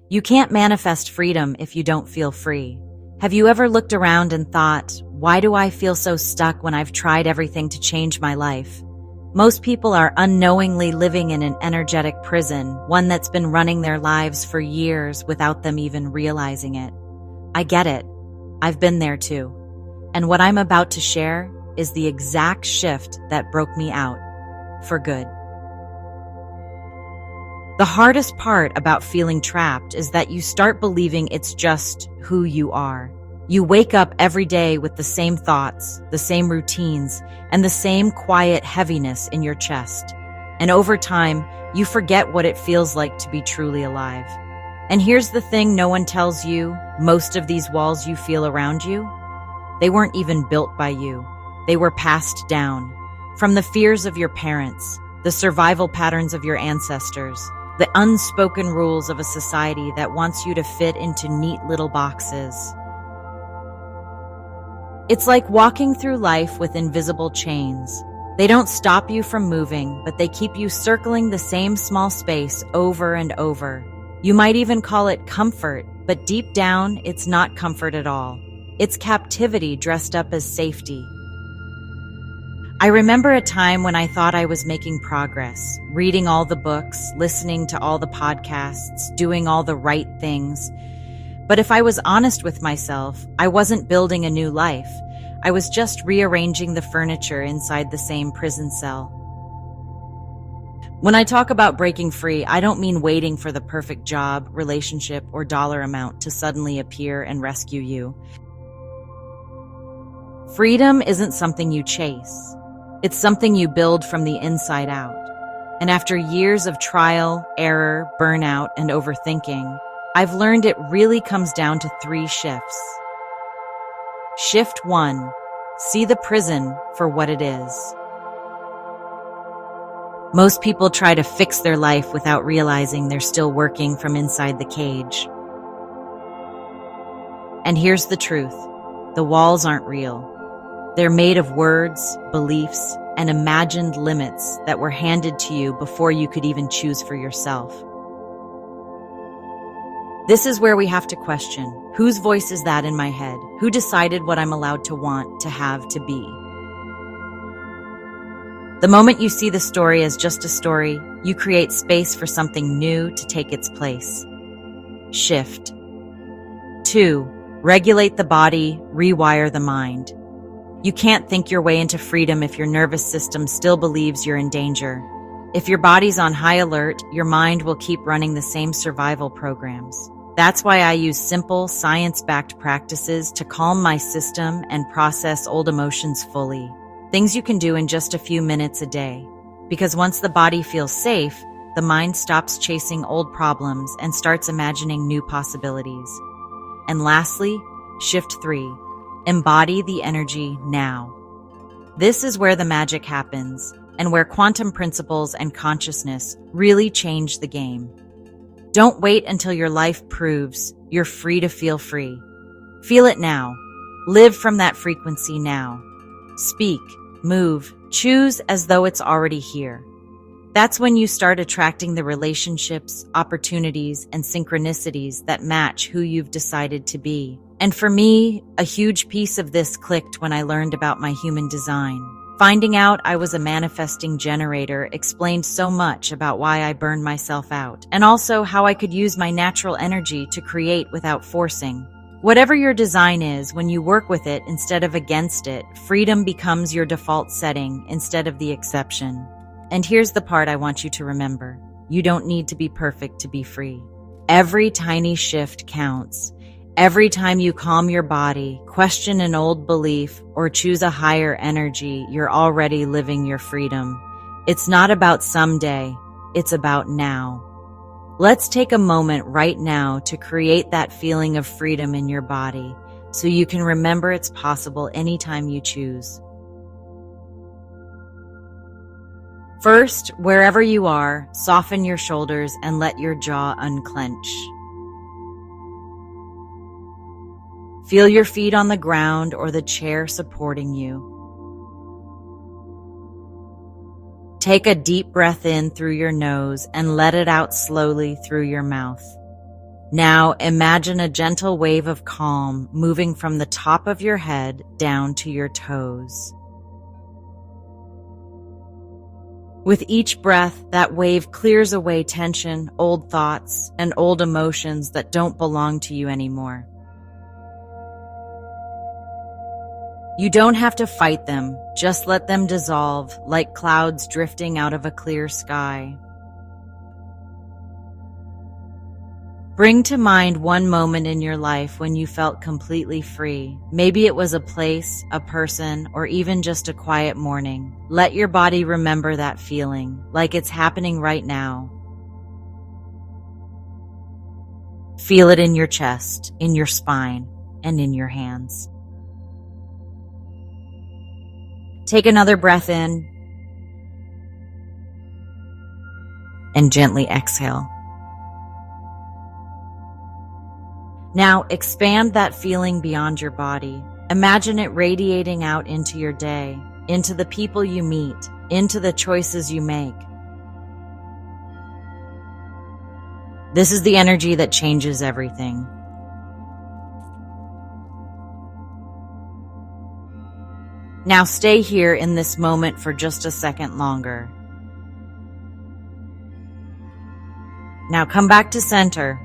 You can't manifest freedom if you don't feel free. Have you ever looked around and thought, why do I feel so stuck when I've tried everything to change my life? Most people are unknowingly living in an energetic prison, one that's been running their lives for years without them even realizing it. I get it. I've been there too. And what I'm about to share is the exact shift that broke me out for good. The hardest part about feeling trapped is that you start believing it's just who you are. You wake up every day with the same thoughts, the same routines, and the same quiet heaviness in your chest. And over time, you forget what it feels like to be truly alive. And here's the thing no one tells you: most of these walls you feel around you, they weren't even built by you. They were passed down from the fears of your parents, the survival patterns of your ancestors, the unspoken rules of a society that wants you to fit into neat little boxes. It's like walking through life with invisible chains. They don't stop you from moving, but they keep you circling the same small space over and over. You might even call it comfort, but deep down, it's not comfort at all. It's captivity dressed up as safety. I remember a time when I thought I was making progress, reading all the books, listening to all the podcasts, doing all the right things. But if I was honest with myself, I wasn't building a new life. I was just rearranging the furniture inside the same prison cell. When I talk about breaking free, I don't mean waiting for the perfect job, relationship, or dollar amount to suddenly appear and rescue you. Freedom isn't something you chase. It's something you build from the inside out. And after years of trial, error, burnout, and overthinking, I've learned it really comes down to 3 shifts. Shift 1. See the prison for what it is. Most people try to fix their life without realizing they're still working from inside the cage. And here's the truth. The walls aren't real. They're made of words, beliefs, and imagined limits that were handed to you before you could even choose for yourself. This is where we have to question, whose voice is that in my head? Who decided what I'm allowed to want, to have, to be? The moment you see the story as just a story, you create space for something new to take its place. Shift. 2. Regulate the body, rewire the mind. You can't think your way into freedom if your nervous system still believes you're in danger. If your body's on high alert, your mind will keep running the same survival programs. That's why I use simple, science-backed practices to calm my system and process old emotions fully. Things you can do in just a few minutes a day. Because once the body feels safe, the mind stops chasing old problems and starts imagining new possibilities. And lastly, shift 3. Embody the energy now. This is where the magic happens, and where quantum principles and consciousness really change the game. Don't wait until your life proves you're free to feel free. Feel it now. Live from that frequency now. Speak, move, choose as though it's already here. That's when you start attracting the relationships, opportunities, and synchronicities that match who you've decided to be. And for me, a huge piece of this clicked when I learned about my human design. Finding out I was a manifesting generator explained so much about why I burned myself out, and also how I could use my natural energy to create without forcing. Whatever your design is, when you work with it instead of against it, freedom becomes your default setting instead of the exception. And here's the part I want you to remember. You don't need to be perfect to be free. Every tiny shift counts. Every time you calm your body, question an old belief, or choose a higher energy, you're already living your freedom. It's not about someday, it's about now. Let's take a moment right now to create that feeling of freedom in your body so you can remember it's possible anytime you choose. First, wherever you are, soften your shoulders and let your jaw unclench. Feel your feet on the ground or the chair supporting you. Take a deep breath in through your nose and let it out slowly through your mouth. Now imagine a gentle wave of calm moving from the top of your head down to your toes. With each breath, that wave clears away tension, old thoughts, and old emotions that don't belong to you anymore. You don't have to fight them, just let them dissolve like clouds drifting out of a clear sky. Bring to mind one moment in your life when you felt completely free. Maybe it was a place, a person, or even just a quiet morning. Let your body remember that feeling, like it's happening right now. Feel it in your chest, in your spine, and in your hands. Take another breath in and gently exhale. Now expand that feeling beyond your body. Imagine it radiating out into your day, into the people you meet, into the choices you make. This is the energy that changes everything. Now stay here in this moment for just a second longer. Now come back to center.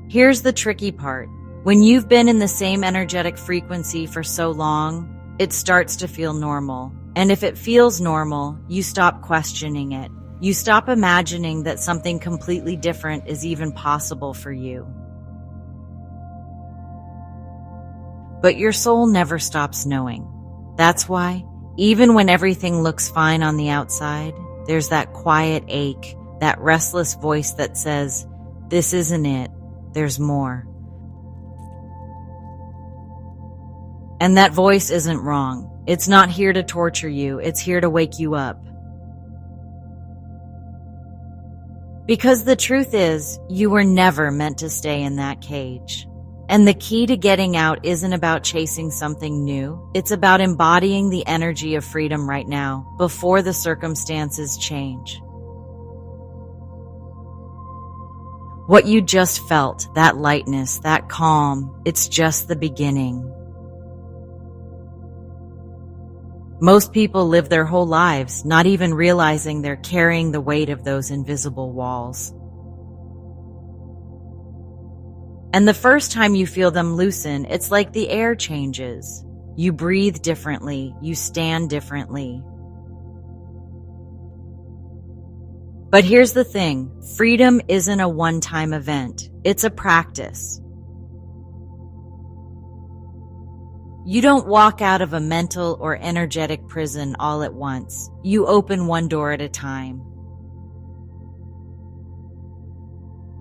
Here's the tricky part. When you've been in the same energetic frequency for so long, it starts to feel normal. And if it feels normal, you stop questioning it. You stop imagining that something completely different is even possible for you. But your soul never stops knowing. That's why, even when everything looks fine on the outside, there's that quiet ache, that restless voice that says, "This isn't it. There's more." And that voice isn't wrong. It's not here to torture you. It's here to wake you up. Because the truth is, you were never meant to stay in that cage. And the key to getting out isn't about chasing something new. It's about embodying the energy of freedom right now, before the circumstances change. What you just felt, that lightness, that calm, it's just the beginning. Most people live their whole lives not even realizing they're carrying the weight of those invisible walls. And the first time you feel them loosen, it's like the air changes. You breathe differently, you stand differently. But here's the thing, freedom isn't a one-time event, it's a practice. You don't walk out of a mental or energetic prison all at once. You open one door at a time.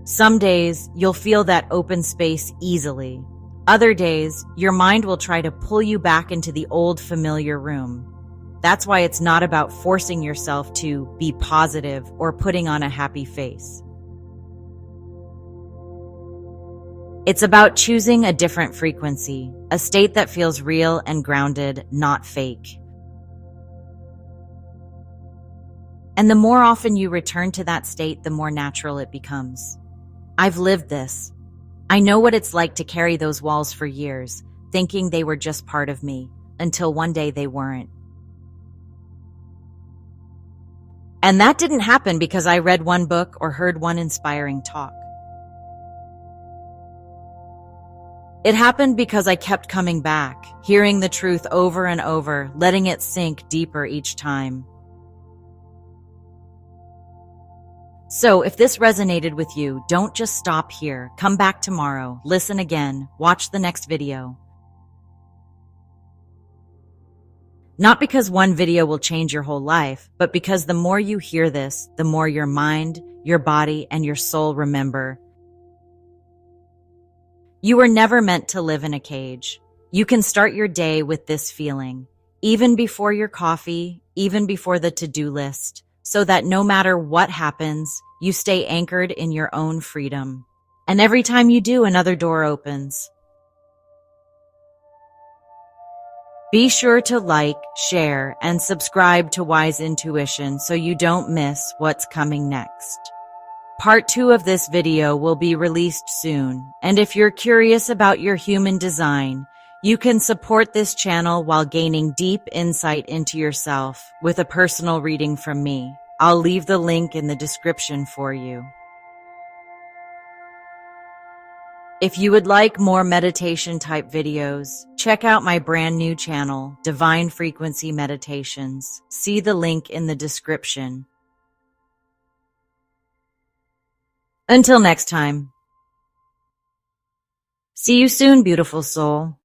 Some days, you'll feel that open space easily. Other days, your mind will try to pull you back into the old familiar room. That's why it's not about forcing yourself to be positive or putting on a happy face. It's about choosing a different frequency, a state that feels real and grounded, not fake. And the more often you return to that state, the more natural it becomes. I've lived this. I know what it's like to carry those walls for years, thinking they were just part of me, until one day they weren't. And that didn't happen because I read one book or heard one inspiring talk. It happened because I kept coming back, hearing the truth over and over, letting it sink deeper each time. So if this resonated with you, don't just stop here. Come back tomorrow, listen again, watch the next video. Not because one video will change your whole life, but because the more you hear this, the more your mind, your body, and your soul remember. You were never meant to live in a cage. You can start your day with this feeling, even before your coffee, even before the to-do list, so that no matter what happens, you stay anchored in your own freedom. And every time you do, another door opens. Be sure to like, share, and subscribe to Wise Intuition so you don't miss what's coming next. Part 2 of this video will be released soon, and if you're curious about your human design, you can support this channel while gaining deep insight into yourself with a personal reading from me. I'll leave the link in the description for you. If you would like more meditation-type videos, check out my brand new channel, Divine Frequency Meditations. See the link in the description. Until next time. See you soon, beautiful soul.